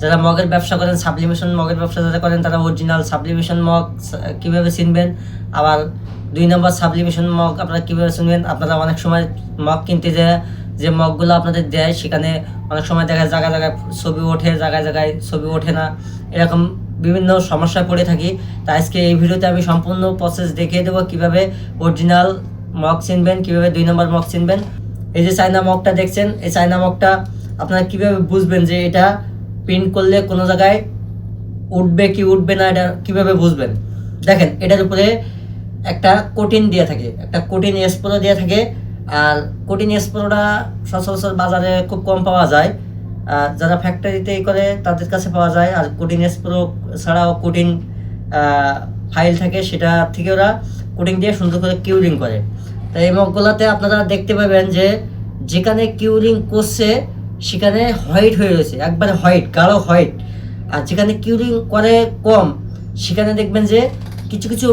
যারা মগের ব্যবসা করেন, সাবলিমেশন মগের ব্যবসা যারা করেন, তারা অরিজিনাল সাবলিমেশন মগ কীভাবে চিনবেন, আবার 2 নম্বর সাবলিমেশন মগ আপনারা কীভাবে চিনবেন। আপনারা অনেক সময় মগ কিনতে যে মগগুলো আপনাদের দেয়, সেখানে অনেক সময় দেখা জায়গায় জায়গায় ছবি ওঠে, জায়গায় জায়গায় ছবি ওঠে না, এরকম বিভিন্ন সমস্যায় পড়ে থাকি। তাই আজকে এই ভিডিওতে আমি সম্পূর্ণ প্রসেস দেখিয়ে দেবো কীভাবে অরিজিনাল মগ চিনবেন, কীভাবে 2 নম্বর মগ চিনবেন। এই যে চায়না মগটা দেখছেন, এই চায়না মগটা আপনারা কীভাবে বুঝবেন যে এটা প্রিন্ট করলে কোনো জায়গায় উঠবে কি উঠবে না, এটা কিভাবে বুঝবেন। দেখেন, এটার উপরে একটা কোটিন দেওয়া থাকে, একটা কোটিন স্প্রে দেওয়া থাকে। আর কোটিন স্প্রেটা সচরাচর বাজারে খুব কম পাওয়া যায়, যারা ফ্যাক্টরিতে করে তাদের কাছে পাওয়া যায়। আর কোটিন স্প্রে ছাড়াও কোটিন ফাইল থাকে, সেটা থেকে ওরা কোটিং দিয়ে সুন্দর করে কিউরিং করে। তাই এই মগগুলোতে আপনারা দেখতে পাবেন যে যেখানে কিউরিং করছে সেখানে হোয়াইট হয়ে রয়েছে, একবারে হোয়াইট, গাঢ় হোয়াইট। আর যেখানে কিউরিং করে কম সেখানে দেখবেন যে কিছু কিছু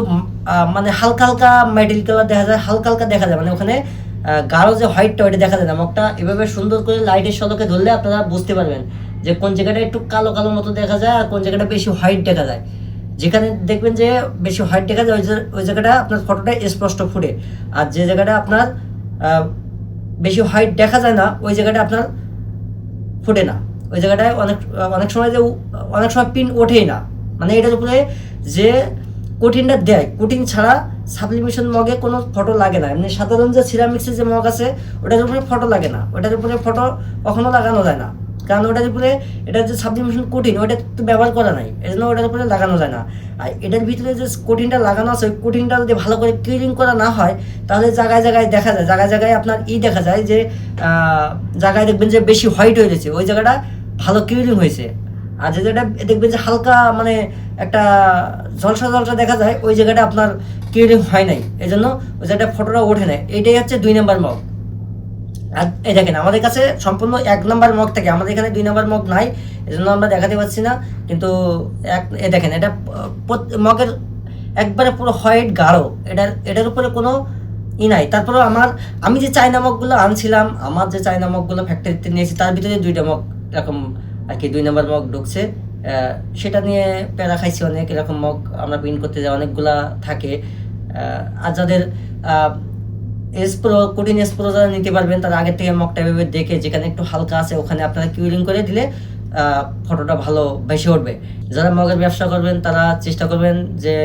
মানে হালকা হালকা মেটাল কালার দেখা যায়, হালকা হালকা দেখা যায়, মানে ওখানে গাঢ় যে হোয়াইটটা ওইটা দেখা যায় না। মগটা এভাবে সুন্দর করে লাইটের শতকে ধরলে আপনারা বুঝতে পারবেন যে কোন জায়গাটা একটু কালো কালো মতো দেখা যায় আর কোন জায়গাটা বেশি হোয়াইট দেখা যায়। যেখানে দেখবেন যে বেশি হোয়াইট দেখা যায় ওই জায়গাটা আপনার ফটোটা স্পষ্ট ফুটে। আর যে জায়গাটা আপনার বেশি হোয়াইট দেখা যায় না ওই জায়গাটা আপনার ফুটে না, ওই জায়গাটায় অনেক সময় যে অনেক সময় পিন ওঠেই না। মানে এটার উপরে যে কোটিনটা দেয়, কোটিন ছাড়া সাবলিমেশন মগে কোনো ফটো লাগে না। এমনি সাধারণ যে সিরামিক্সের যে মগ আছে ওটার উপরে ফটো লাগে না, ওটার উপরে ফটো কখনো লাগানো যায় না, কারণ ওটার উপরে এটার যে সাবলিমেশন কোটিন ওটা তো ব্যবহার করা নাই, এই জন্য ওটার উপরে লাগানো যায় না। আর এটার ভিতরে যে কোটিনটা লাগানো আছে ওই কোটিনটা যদি ভালো করে ক্লিনিং করা না হয় তাহলে জায়গায় জায়গায় দেখা যায়, জায়গায় জায়গায় আপনার দেখা যায় যে জায়গায় দেখবেন যে বেশি হোয়াইট হয়ে গেছে, ওই জায়গাটা ভালো কিউরিং হয়েছে। আর যে জায়গাটা দেখবেন যে হালকা মানে একটা ঝলসা ঝলসা দেখা যায় ওই জায়গাটা আপনার কিউরিং হয় নাই, এই জন্য ওই জায়গাটা ফটোটা ওঠে নাই। এইটাই হচ্ছে 2 নম্বর মগ। আর এই দেখেন আমাদের কাছে সম্পূর্ণ 1 নম্বর মগ থাকে, আমাদের এখানে 2 নম্বর মগ নাই, এই জন্য আমরা দেখাতে পারছি না। কিন্তু দেখেন এটা মগের একবারে পুরো হোয়াইট গাঢ়, এটার উপরে কোনো নাই। তারপরে আমি যে চায়না মগগুলো আনছিলাম, আমার যে চায়না মগগুলো ফ্যাক্টরিতে নিয়েছি তার ভিতরে 2টা মগ এরকম আর কি 2 নম্বর মগ ঢুকছে। সেটা নিয়ে প্যারা খাইছি অনেক। এরকম মগ আমরা প্রিন্ট করতে যাই, অনেকগুলা থাকে। আর যাদের কোটিন স্প্রো যারা নিতে পারবেন তারা আগের থেকে মগটা এভাবে দেখে যেখানে একটু হালকা আছে ওখানে আপনারা কিউরিং করে দিলে ফটোটা ভালো ভেসে উঠবে। যারা মগের ব্যবসা করবেন তারা চেষ্টা করবেন যে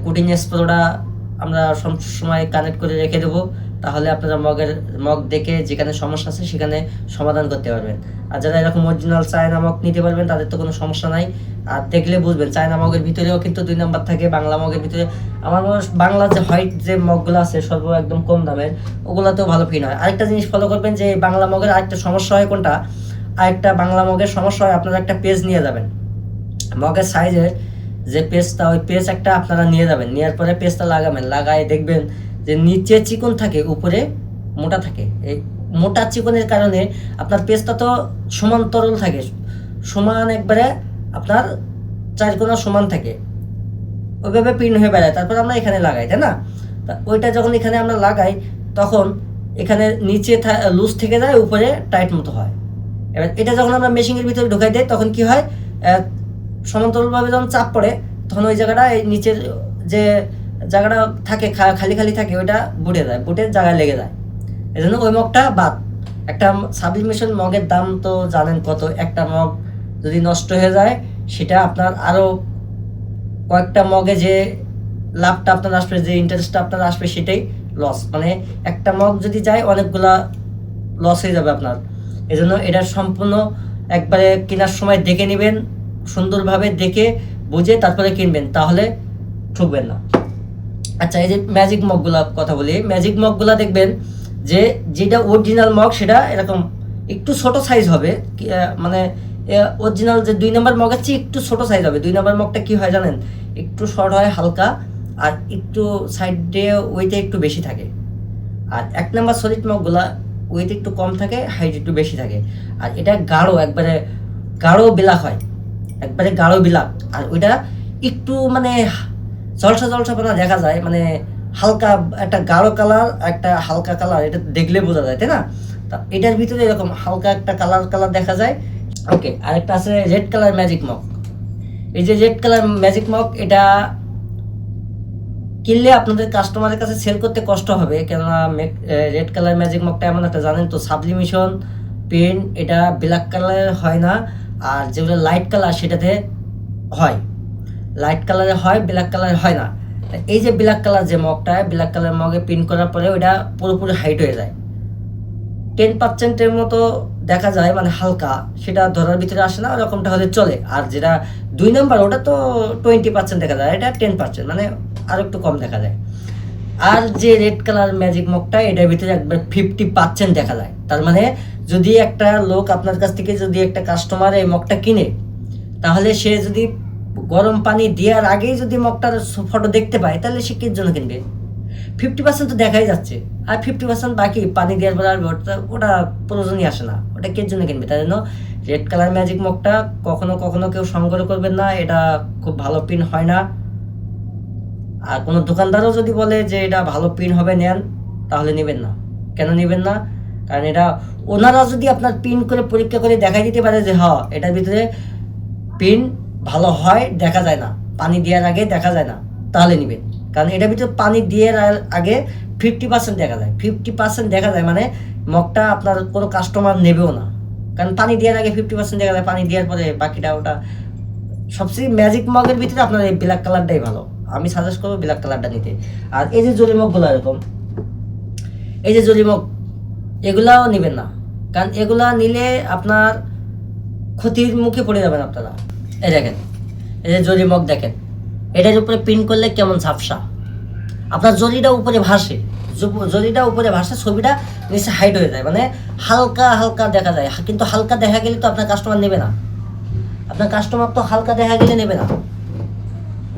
কোটিন স্প্রোটা আমরা সব সময় কানেক্ট করে রেখে দেবো, তাহলে আপনারা মগ দেখে যেখানে সমস্যা আছে সেখানে সমাধান করতে পারবেন। আর যারা এরকম অরিজিনাল চায়না মগ নিতে পারবেন তাদের তো কোনো সমস্যা নাই। আর দেখলে বুঝবেন চায়না মগের ভিতরেও কিন্তু 2 নম্বর থাকে, বাংলা মগের ভিতরে। আমার বাংলা যে হোয়াইট যে মগগুলো আছে সর্ব একদম কম দামের, ওগুলোতেও ভালো প্রিন্ট হয়। আরেকটা জিনিস ফলো করবেন যে বাংলা মগের আরেকটা সমস্যা হয় কোনটা, আরেকটা বাংলা মগের সমস্যা হয় আপনারা একটা পেজ নিয়ে যাবেন, মগের সাইজের যে পেজটা ওই পেজ একটা আপনারা নিয়ে যাবেন, নেওয়ার পরে পেজটা লাগাবেন, লাগায় দেখবেন যে নিচে চিকন থাকে উপরে মোটা থাকে। এই মোটা চিকনের কারণে আপনার পেজটা তো সমান তরল থাকে, সমান একবারে আপনার 4 কোণা সমান থাকে, ওইভাবে প্রিন্ট হয়ে বেড়ায়। তারপর আমরা এখানে লাগাই, তাই না? তা ওইটা যখন এখানে আমরা লাগাই তখন এখানে নিচে লুজ থেকে যায়, উপরে টাইট মতো হয়। এবার এটা যখন আমরা মেশিনের ভিতরে ঢুকাই দিই তখন কি হয়, সমান্তরালভাবে যখন চাপ পড়ে তখন ওই জায়গাটা এই নিচের যে জায়গাটা থাকে খালি খালি থাকে ওইটা বুটে যায়, বুটে জায়গায় লেগে যায়। এই জন্য ওই মগটা বাদ। একটা সাবলিমেশন মগের দাম তো জানেন কত, একটা মগ যদি নষ্ট হয়ে যায় সেটা আপনার আরও কয়েকটা মগে যে লাভটা আপনার আসবে, যে ইন্টারেস্টটা আপনার আসবে সেটাই লস। মানে একটা মগ যদি যায় অনেকগুলা লস হয়ে যাবে আপনার। এই জন্য এটা সম্পূর্ণ একবারে কেনার সময় দেখে নেবেন, সুন্দরভাবে দেখে বুঝে তারপরে কিনবেন, তাহলে ঠকবেন না। আচ্ছা, এই যে ম্যাজিক মগগুলা কথা বলি, ম্যাজিক মগগুলা দেখবেন যে যেটা অরিজিনাল মগ সেটা এরকম একটু ছোট সাইজ হবে, মানে অরিজিনাল যে 2 নম্বর মগের চেয়ে একটু ছোট সাইজ হবে। 2 নম্বর মগটা কি হয় জানেন, একটু শর্ট হয় হালকা, আর একটু সাইডে ওয়েটে একটু বেশি থাকে। আর 1 নম্বর সলিড মগগুলা ওয়েট একটু কম থাকে, হাইট একটু বেশি থাকে। আর এটা গাঢ়, একবারে গাঢ় বিলাক হয়, একবারে গাঢ় বিলাক। আর ওইটা একটু মানে জলসা জলসাপনা দেখা যায়, মানে হালকা একটা গাঢ় কালার একটা হালকা কালার, এটা দেখলে বোঝা যায়, তাই না? তা এটার ভিতরে এরকম হালকা একটা কালার দেখা যায়। ওকে, আরেকটা আছে রেড কালার ম্যাজিক মগ। এই যে রেড কালার ম্যাজিক মগ, এটা কিনলে আপনাদের কাস্টমারের কাছে সেল করতে কষ্ট হবে, কেননা রেড কালার ম্যাজিক মগটা এমন একটা, জানেন তো, সাবলিমেশন পেন এটা ব্ল্যাক কালারের হয় না, আর যেগুলো লাইট কালার সেটাতে হয়, লাইট কালারে হয়, ব্ল্যাক কালারে হয় না। এই যে ব্ল্যাক কালার যে মগটা, ব্ল্যাক কালার মগে প্রিন্ট করার পরে ওটা পুরোপুরি হাইট হয়ে যায়, 10%-এর মতো দেখা যায়, মানে হালকা, সেটা ধরার ভিতরে আসে না, ওরকমটা হলে চলে। আর যেটা 2 নম্বর ওটা তো 20% দেখা যায়, এটা 10%, মানে আর একটু কম দেখা যায়। আর যে রেড কালার ম্যাজিক মগটা, এটার ভিতরে একবার 50% দেখা যায়। তার মানে যদি একটা লোক আপনার কাছ থেকে, যদি একটা কাস্টমার এই মগটা কিনে, তাহলে সে যদি গরম পানি দেওয়ার আগেই যদি মগটার ফটো দেখতে পায়, তাহলে সে কির জন্য কিনবে? 50% তো দেখাই যাচ্ছে, আর 50% বাকি পানি দেওয়ার পর আর ওটা প্রয়োজনই আসে না, ওটা কির জন্য কিনবে? তাই জন্য রেড কালার ম্যাজিক মগটা কখনো কখনো কেউ সংগ্রহ করবেন না, এটা খুব ভালো পিন হয় না। আর কোনো দোকানদারও যদি বলে যে এটা ভালো পিন হবে, নেন, তাহলে নেবেন না। কেন নেবেন না? কারণ এটা ওনারা যদি আপনার পিন করে পরীক্ষা করে দেখাই দিতে পারে যে হ্যাঁ এটার ভিতরে পিন ভালো হয়, দেখা যায় না, পানি দেওয়ার আগে দেখা যায় না, তাহলে নেবেন। কারণ এটার ভিতরে পানি দেওয়ার আগে 50% দেখা যায়, 50% দেখা যায় মানে মগটা আপনার কোনো কাস্টমার নেবেও না। কারণ পানি দেওয়ার আগে 50% দেখা যায়, পানি দেওয়ার পরে বাকিটা ওটা। সবচেয়ে ম্যাজিক মগের ভিতরে আপনার এই ব্ল্যাক কালারটাই ভালো, আমি সাজেস্ট করবো ব্ল্যাক কালারটা নিতে। আর এই যে জরি মগগুলো এরকম, এই যে জরি মগ, এগুলাও নেবেন না, কারণ এগুলা নিলে আপনার ক্ষতির মুখে পড়ে যাবেন আপনারা। এই দেখেন, এই যে জরি মগ দেখেন, এটার উপরে পিন করলে কেমন ঝাপসা, আপনার জরিটা উপরে ভাসে, জরিটা উপরে ভাসে, ছবিটা নিচে হাইট হয়ে যায়, মানে হালকা হালকা দেখা যায়। কিন্তু হালকা দেখা গেলে তো আপনার কাস্টমার নেবে না, আপনার কাস্টমার তো হালকা দেখা গেলে নেবে না।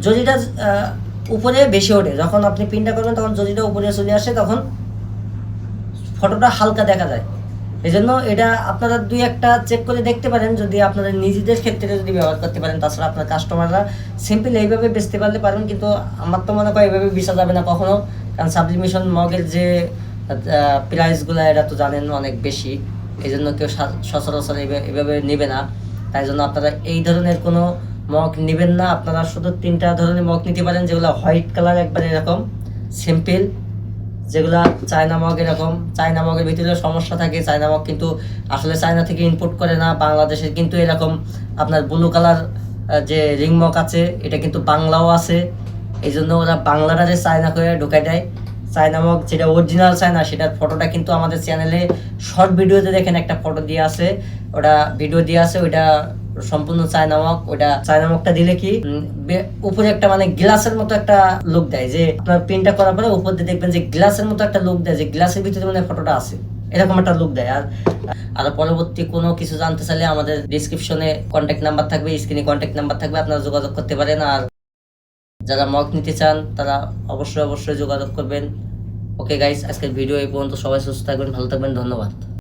জরিটা উপরে বেশি ওঠে, যখন আপনি পিনটা করবেন তখন জরিটা উপরে চলে আসে, তখন ফটোটা হালকা দেখা যায়। এই জন্য এটা আপনারা 2-1টা চেক করে দেখতে পারেন, যদি আপনাদের নিজেদের ক্ষেত্রে যদি ব্যবহার করতে পারেন। তাছাড়া আপনার কাস্টমাররা সিম্পল এইভাবে বেচতে পারলে পারেন, কিন্তু আমার তো মনে হয় এইভাবে বেচা যাবে না কখনো, কারণ সাবলিমেশন মগের যে প্রাইসগুলো এটা তো জানেন অনেক বেশি, এই জন্য কেউ সচরাচর এভাবে নেবে না। তাই জন্য আপনারা এই ধরনের কোনো মগ নেবেন না। আপনারা শুধু 3টা ধরনের মগ নিতে পারেন, যেগুলো হোয়াইট কালার একবার এরকম সিম্পল, যেগুলা চায়না মগ এরকম। চায়না মগের ভিতরে সমস্যা থাকে, চায়না মগ কিন্তু আসলে চায়না থেকে ইম্পোর্ট করে না বাংলাদেশে, কিন্তু এরকম আপনার ব্লু কালার যে রিং মগ আছে, এটা কিন্তু বাংলাও আছে, এই জন্য ওরা বাংলাটারে চায়না করে ঢুকাই দেয়। চায়না মগ যেটা অরিজিনাল চায়না, সেটার ফটোটা কিন্তু আমাদের চ্যানেলে শর্ট ভিডিওতে দেখেন একটা ফটো দিয়ে আছে, ওটা ভিডিও দিয়ে আছে, ওইটা সম্পূর্ণ চায়না মগ। ওইটা চায়না মগটা দিলে কি উপরে একটা মানে গ্লাসের মতো একটা লুক দেয়, যে আপনার প্রিন্টটা করার পরে উপর দিয়ে দেখবেন যে গ্লাসের মতো একটা লুক দেয়, যে গ্লাসের ভিতরে মানে ফটোটা আছে, এরকম একটা লুক দেয়। আর পরবর্তী কোনো কিছু জানতে চাইলে আমাদের ডিসক্রিপশনে কন্ট্যাক্ট নাম্বার থাকবে, স্ক্রিনে কন্ট্যাক্ট নাম্বার থাকবে, আপনারা যোগাযোগ করতে পারেন। আর যারা মগ নিতে চান তারা অবশ্যই অবশ্যই যোগাযোগ করবেন। ওকে গাইস, আজকের ভিডিও এই পর্যন্ত। সবাই সুস্থ থাকবেন, ভালো থাকবেন, ধন্যবাদ।